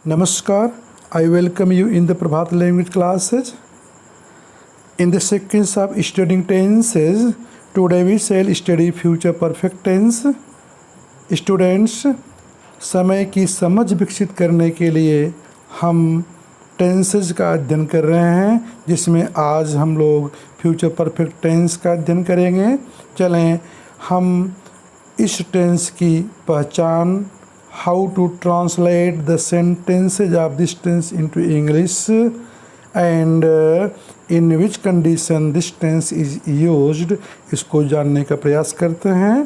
Namaskar, I welcome you in the Prabhat language classes. In the sequence of studying tenses, today we shall study future perfect tense. Students, समय की समझ विकसित करने के लिए हम टेंसेज का अध्ययन कर रहे हैं, जिसमें आज हम लोग फ्यूचर परफेक्ट टेंस का अध्ययन करेंगे। चलें हम इस टेंस की पहचान, how to translate the sentences of this tense into English and in which condition this tense is used, इसको जानने का प्रयास करते हैं।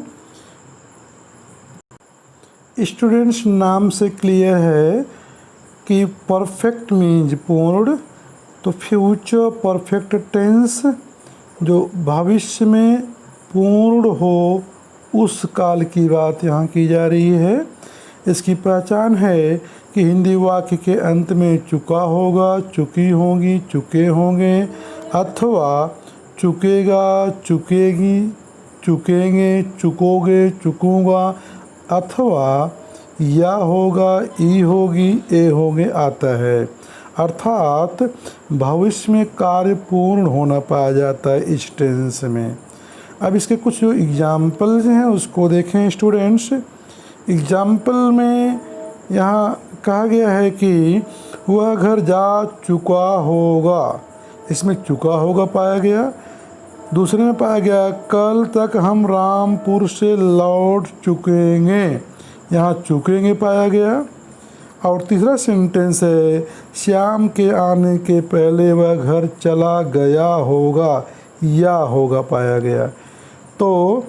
स्टूडेंट्स, नाम से क्लियर है कि परफेक्ट मीन्स पूर्ण, तो फ्यूचर परफेक्ट टेंस जो भविष्य में पूर्ण हो उस काल की बात यहाँ की जा रही है। इसकी पहचान है कि हिंदी वाक्य के अंत में चुका होगा, चुकी होगी, चुके होंगे, अथवा चुकेगा, चुकेगी, चुकेंगे, चुकोगे, चुकूँगा, अथवा या होगा, ई होगी, ए होंगे आता है। अर्थात भविष्य में कार्य पूर्ण होना पाया जाता है इस टेंस में। अब इसके कुछ जो एग्जाम्पल्स हैं उसको देखें स्टूडेंट्स। एग्जाम्पल में यहाँ कहा गया है कि वह घर जा चुका होगा, इसमें चुका होगा पाया गया। दूसरे में पाया गया कल तक हम रामपुर से लौट चुकेंगे, यहाँ चुकेंगे पाया गया। और तीसरा सेंटेंस है श्याम के आने के पहले वह घर चला गया होगा, या होगा पाया गया। तो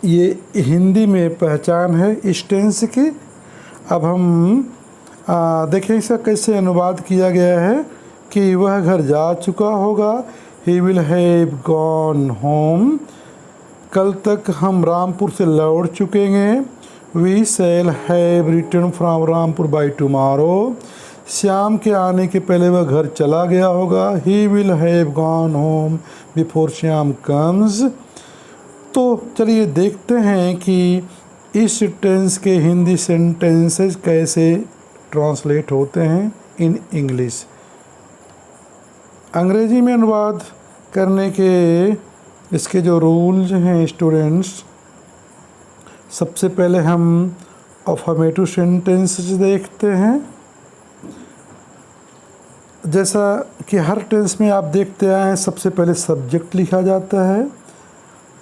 ये हिंदी में पहचान है इस टेंस की। अब हम देखें इसका कैसे अनुवाद किया गया है कि वह घर जा चुका होगा, he will have gone home. कल तक हम रामपुर से लौट चुकेंगे, we shall have return from Rampur by tomorrow. Shyam के आने के पहले वह घर चला गया होगा, he will have gone home before Shyam comes. तो चलिए देखते हैं कि इस टेंस के हिंदी सेंटेंसेस कैसे ट्रांसलेट होते हैं इन इंग्लिश। अंग्रेजी में अनुवाद करने के इसके जो रूल्स हैं स्टूडेंट्स, सबसे पहले हम अफर्मेटिव सेंटेंसेस देखते हैं। जैसा कि हर टेंस में आप देखते आए हैं, सबसे पहले सब्जेक्ट लिखा जाता है,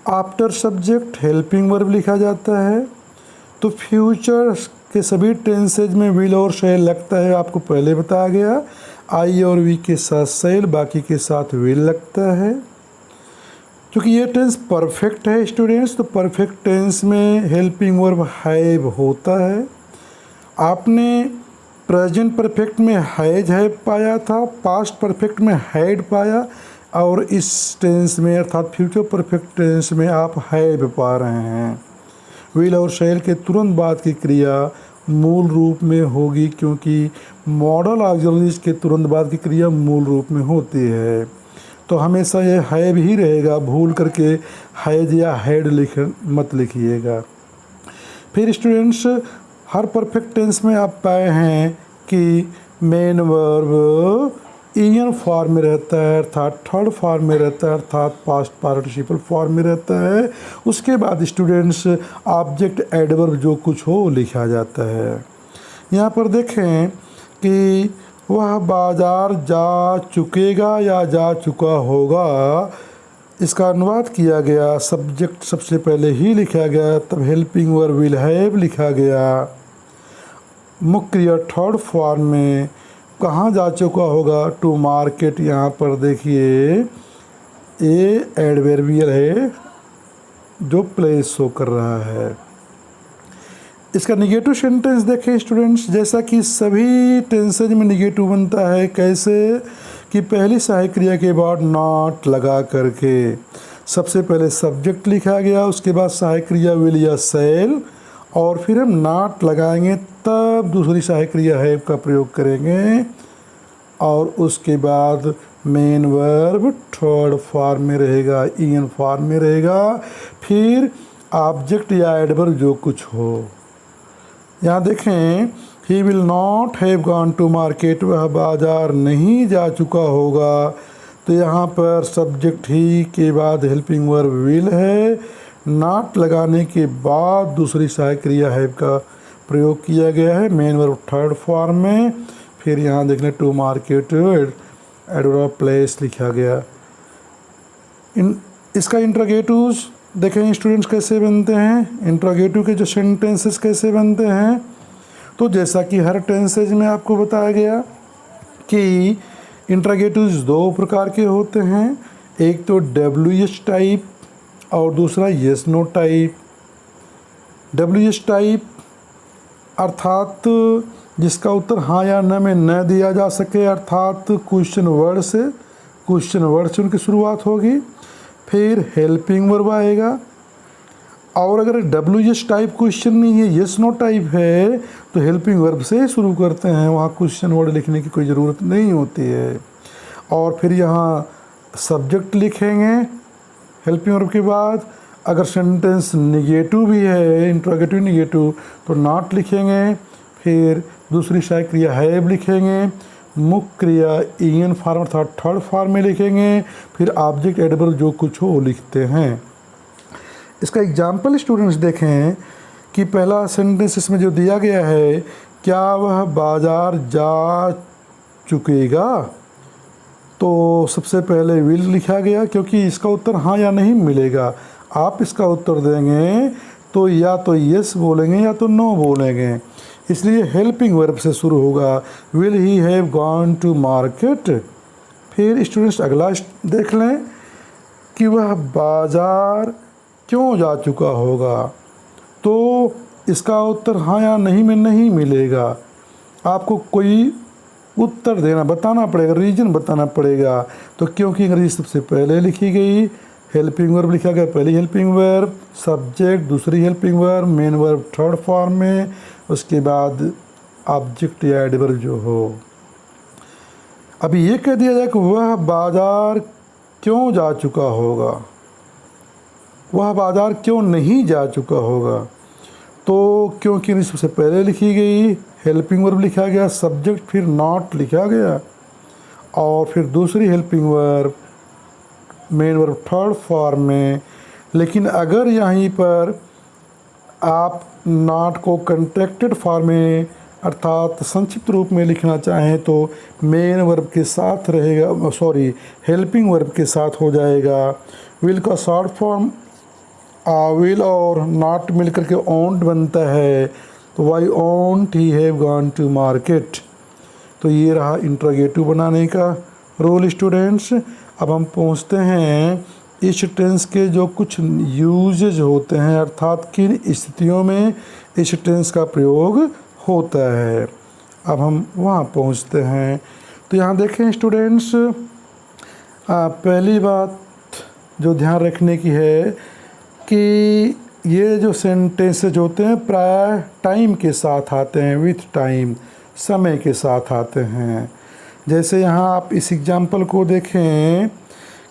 आफ्टर सब्जेक्ट हेल्पिंग वर्ब लिखा जाता है। तो फ्यूचर के सभी टेंसेज में विल और शैल लगता है, आपको पहले बताया गया। आई और वी के साथ शैल, बाकी के साथ विल लगता है। क्योंकि ये टेंस परफेक्ट है स्टूडेंट्स, तो परफेक्ट टेंस में हेल्पिंग वर्ब हैव होता है। आपने प्रेजेंट परफेक्ट में हैज है पाया था, पास्ट परफेक्ट में हैड पाया, और इस टेंस में अर्थात फ्यूचर परफेक्ट टेंस में आप हैव पा रहे हैं। विल और शैल के तुरंत बाद की क्रिया मूल रूप में होगी, क्योंकि मॉडल ऑक्सिलरीज के तुरंत बाद की क्रिया मूल रूप में होती है। तो हमेशा ये हैव ही रहेगा, भूल करके हैज या हैड मत लिखिएगा। फिर स्टूडेंट्स, हर परफेक्ट टेंस में आप पाए हैं कि मेन वर्ब ईएन फॉर्म में रहता है, अर्थात थर्ड फॉर्म में रहता है, अर्थात पास्ट पार्टिसिपल फॉर्म में रहता है। उसके बाद स्टूडेंट्स ऑब्जेक्ट एडवर्ब जो कुछ हो लिखा जाता है। यहाँ पर देखें कि वह बाजार जा चुकेगा या जा चुका होगा, इसका अनुवाद किया गया। सब्जेक्ट सबसे पहले ही लिखा गया, तब हेल्पिंग वर्ब विल हैव लिखा गया। मुख्य क्रिया थर्ड फॉर्म में कहाँ जा चुका होगा, टू मार्केट। यहाँ पर देखिए ए एडवर्बियल है जो प्लेस शो कर रहा है। इसका निगेटिव सेंटेंस देखें स्टूडेंट्स, जैसा कि सभी टेंसेज में निगेटिव बनता है। कैसे कि पहली सहायक क्रिया के बाद नॉट लगा करके सबसे पहले सब्जेक्ट लिखा गया, उसके बाद सहायक क्रिया विल या शैल, और फिर हम नॉट लगाएंगे, तब दूसरी सहायक क्रिया हैव का प्रयोग करेंगे, और उसके बाद मेन वर्ब थर्ड फॉर्म में रहेगा, ईएन फॉर्म में रहेगा। फिर ऑब्जेक्ट या एडवर्ब जो कुछ हो। यहाँ देखें he will not have gone to market, वह बाज़ार नहीं जा चुका होगा। तो यहाँ पर सब्जेक्ट ही के बाद हेल्पिंग वर्ब विल है, नॉट लगाने के बाद दूसरी सहायक क्रिया हैव का प्रयोग किया गया है मेन वर्ब थर्ड फॉर्म में। फिर यहाँ देख लें टू मार्केट एडवर्ब प्लेस लिखा गया। इसका इंट्रोगेटिव्स देखें स्टूडेंट्स कैसे बनते हैं, इंट्रोगेटिव के जो सेंटेंसेस कैसे बनते हैं। तो जैसा कि हर टेंसेज में आपको बताया गया कि इंट्रोगेटिव्स दो प्रकार के होते हैं, एक तो WH टाइप और दूसरा yes no type. WH type अर्थात जिसका उत्तर हाँ या न में न दिया जा सके, अर्थात क्वेश्चन वर्ड से उनकी शुरुआत होगी। फिर हेल्पिंग वर्ब आएगा। और अगर WH टाइप क्वेश्चन नहीं है, येस नो टाइप है, तो हेल्पिंग वर्ब से शुरू करते हैं, वहाँ क्वेश्चन वर्ड लिखने की कोई ज़रूरत नहीं होती है। और फिर यहाँ सब्जेक्ट लिखेंगे हेल्पिंग वर्ब के बाद। अगर सेंटेंस निगेटिव भी है, इंट्रोगेटिव निगेटिव, तो नॉट लिखेंगे। फिर दूसरी सहायक क्रिया हैव लिखेंगे, मुख्य क्रिया इन फॉर्म अर्थात थर्ड फॉर्म में लिखेंगे। फिर ऑब्जेक्ट एडवर्ब जो कुछ हो वो लिखते हैं। इसका एग्जाम्पल स्टूडेंट्स देखें कि पहला सेंटेंस इसमें जो दिया गया है, क्या वह बाज़ार जा चुकेगा, तो सबसे पहले विल लिखा गया क्योंकि इसका उत्तर हाँ या नहीं मिलेगा। आप इसका उत्तर देंगे तो या तो यस बोलेंगे या तो नो बोलेंगे, इसलिए हेल्पिंग वर्ब से शुरू होगा, will he have gone to market. फिर स्टूडेंट्स अगला देख लें कि वह बाज़ार क्यों जा चुका होगा, तो इसका उत्तर हाँ या नहीं में नहीं मिलेगा। आपको कोई उत्तर देना बताना पड़ेगा, रीजन बताना पड़ेगा। तो क्योंकि अंग्रेजी सबसे पहले लिखी गई, हेल्पिंग वर्ब लिखा गया पहली हेल्पिंग वर्ब, सब्जेक्ट दूसरी helping verb, main verb third form में, उसके बाद ऑब्जेक्ट या एडवर्ब जो हो। अभी ये कह दिया जाए कि वह बाज़ार क्यों जा चुका होगा, वह बाज़ार क्यों नहीं जा चुका होगा, तो क्योंकि सबसे पहले लिखी गई, हेल्पिंग वर्ब लिखा गया, सब्जेक्ट फिर नॉट लिखा गया, और फिर दूसरी helping verb main verb third form में। लेकिन अगर यहीं पर आप नॉट को कंट्रैक्टेड फॉर्म में अर्थात संक्षिप्त रूप में लिखना चाहें तो मेन वर्ब के साथ रहेगा, सॉरी हेल्पिंग वर्ब के साथ हो जाएगा। विल का शॉर्ट फॉर्म विल और नॉट मिलकर के ओंट बनता है, तो why won't he have gone to market. तो ये रहा इंट्रोगेटिव बनाने का रोल स्टूडेंट्स। अब हम पहुँचते हैं इस टेंस के जो कुछ यूजेज होते हैं, अर्थात किन स्थितियों में इस टेंस का प्रयोग होता है। अब हम वहाँ पहुँचते हैं। तो यहाँ देखें स्टूडेंट्स, पहली बात जो ध्यान रखने की है कि ये जो सेंटेंसेज होते हैं प्राय टाइम के साथ आते हैं, विथ टाइम समय के साथ आते हैं। जैसे यहाँ आप इस एग्जाम्पल को देखें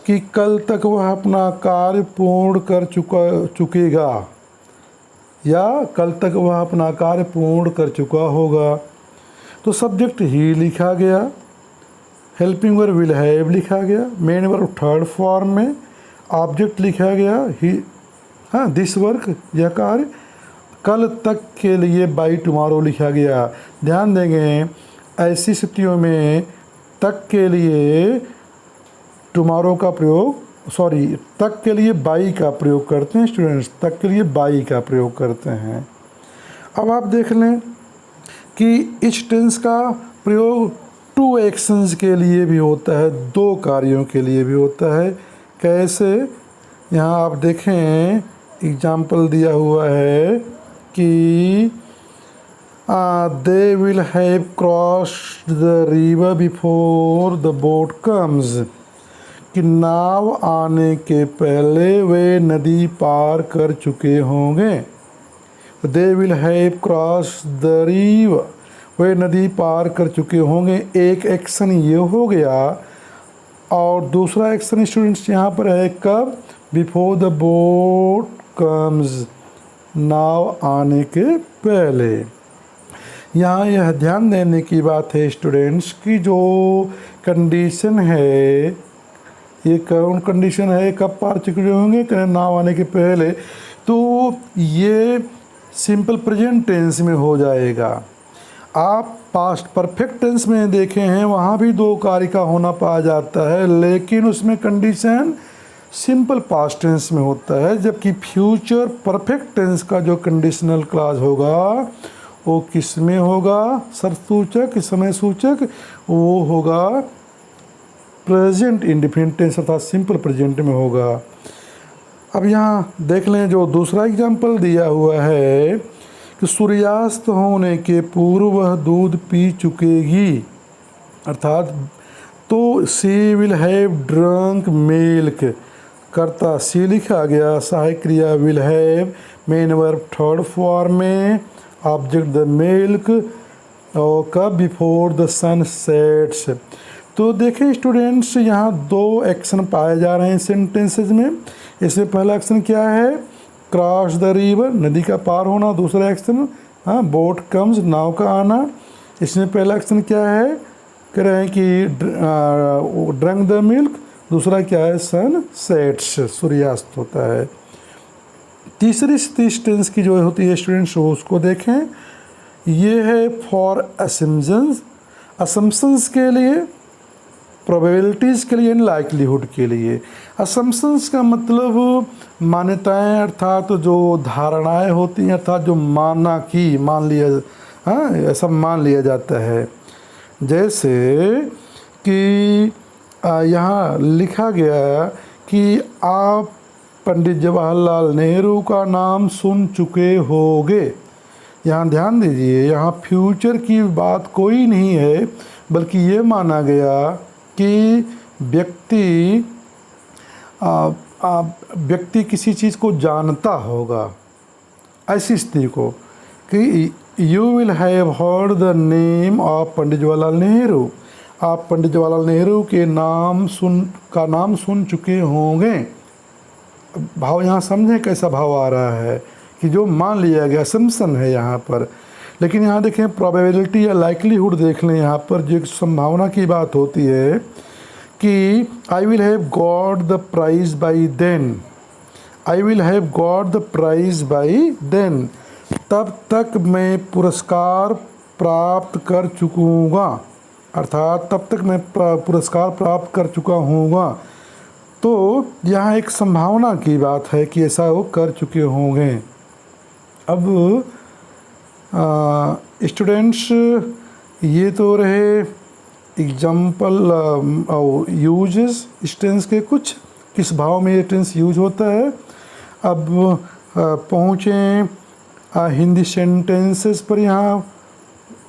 कि कल तक वह अपना कार्य पूर्ण कर चुकेगा, या कल तक वह अपना कार्य पूर्ण कर चुका होगा। तो सब्जेक्ट ही लिखा गया, हेल्पिंग वर्ब विल हैव लिखा गया, मेन वर्ब थर्ड फॉर्म में, ऑब्जेक्ट लिखा गया ही, हाँ दिस वर्क यह कार्य, कल तक के लिए बाई टुमारो लिखा गया। ध्यान देंगे ऐसी स्थितियों में तक के लिए टुमारो का प्रयोग, सॉरी तक के लिए बाई का प्रयोग करते हैं स्टूडेंट्स, तक के लिए बाई का प्रयोग करते हैं। अब आप देख लें कि इस टेंस का प्रयोग टू एक्शंस के लिए भी होता है, दो कार्यों के लिए भी होता है। कैसे, यहाँ आप देखें एग्जाम्पल दिया हुआ है कि दे will have crossed the river before the boat comes, कि नाव आने के पहले वे नदी पार कर चुके होंगे। They will have crossed the river, वे नदी पार कर चुके होंगे। एक एक्शन ये हो गया, और दूसरा एक्शन स्टूडेंट्स यहाँ पर है कब, बिफोर द बोट कम्स, नाव आने के पहले। यहाँ यह ध्यान देने की बात है स्टूडेंट्स की जो कंडीशन है, ये कौन कंडीशन है, कब पार्टिकुलर होंगे नाम आने के पहले, तो ये सिंपल प्रेजेंट टेंस में हो जाएगा। आप पास्ट परफेक्ट टेंस में देखे हैं, वहाँ भी दो कार्य का होना पाया जाता है, लेकिन उसमें कंडीशन सिंपल पास्ट टेंस में होता है, जबकि फ्यूचर परफेक्ट टेंस का जो कंडीशनल क्लॉज होगा वो किस में होगा, शर्त सूचक, समय सूचक, वो होगा प्रेजेंट इंडिफिनिट टेंस अर्थात सिंपल प्रेजेंट में होगा। अब यहाँ देख लें जो दूसरा एग्जाम्पल दिया हुआ है कि सूर्यास्त होने के पूर्व वह दूध पी चुकेगी, अर्थात तो सी विल हैव ड्रंक मिल्क, कर्ता सी लिखा गया, सहायक क्रिया will have, main verb third form में, ऑब्जेक्ट द मिल्क, और कब, बिफोर द सन सेट्स। तो देखें स्टूडेंट्स, यहाँ दो एक्शन पाए जा रहे हैं सेंटेंसेज में। इसमें पहला एक्शन क्या है, क्रॉस द रिवर, नदी का पार होना। दूसरा एक्शन बोट कम्स, नाव का आना। इसमें पहला एक्शन क्या है, कह रहे हैं कि ड्रंक द मिल्क। दूसरा क्या है, सन सेट्स, सूर्यास्त होता है। तीसरी टेंस की जो होती है स्टूडेंट्स उसको देखें, ये है फॉर असम्पशंस, असम्पशंस के लिए, प्रोबेबिलिटीज़ के लिए, लाइक्लीहुड के लिए। असम्पशंस का मतलब मान्यताएं, अर्थात जो धारणाएं होती हैं, अर्थात जो मान लिया, ऐसा मान लिया जाता है। जैसे कि यहाँ लिखा गया कि आप पंडित जवाहरलाल नेहरू का नाम सुन चुके होंगे। यहाँ ध्यान दीजिए, यहाँ फ्यूचर की बात कोई नहीं है, बल्कि ये माना गया कि व्यक्ति किसी चीज़ को जानता होगा, ऐसी स्थिति को, कि you will have heard the name of Pandit Jawaharlal Nehru, आप पंडित जवाहरलाल नेहरू के नाम सुन चुके होंगे। भाव यहाँ समझें कैसा भाव आ रहा है कि जो मान लिया गया, असम्पशन है यहाँ पर। लेकिन यहाँ देखें प्रोबेबिलिटी या लाइक्लीहुड देख लें, यहाँ पर जो संभावना की बात होती है कि I will have got the prize by then, I will have got the prize by then, तब तक मैं पुरस्कार प्राप्त कर चुकूँगा, अर्थात तब तक मैं पुरस्कार प्राप्त कर चुका हूँगा। तो यहाँ एक संभावना की बात है कि ऐसा वो कर चुके होंगे। अब स्टूडेंट्स, ये तो रहे एग्जाम्पल यूजेस इस टेंस के, कुछ किस भाव में ये टेंस यूज होता है। अब पहुँचें हिंदी सेंटेंसेस पर। यहाँ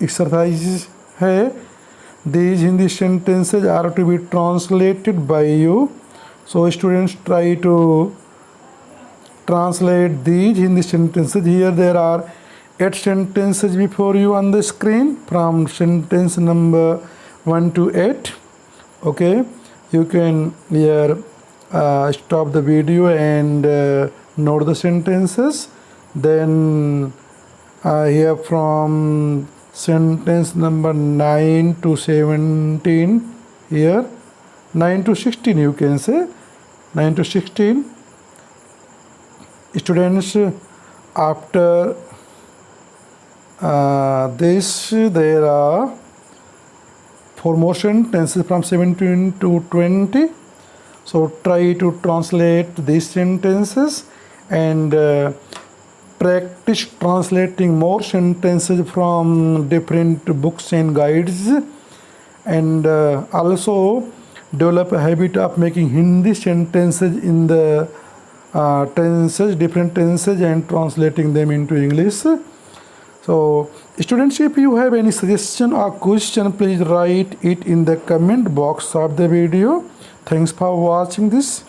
एक्सरसाइज है, these Hindi sentences are to be translated by you, so students try to translate these Hindi sentences. Here there are 8 sentences before you on the screen from sentence number 1 to 8. Okay, you can here stop the video and note the sentences. Then here from sentence number 9 to 17, here 9 to 16 you can say, 9 to 16. Students, after this there are 4 more sentences from 17 to 20. So try to translate these sentences and practice translating more sentences from different books and guides, and also develop a habit of making Hindi sentences in the different tenses and translating them into English. So students, if you have any suggestion or question, please write it in the comment box of the video. Thanks for watching this.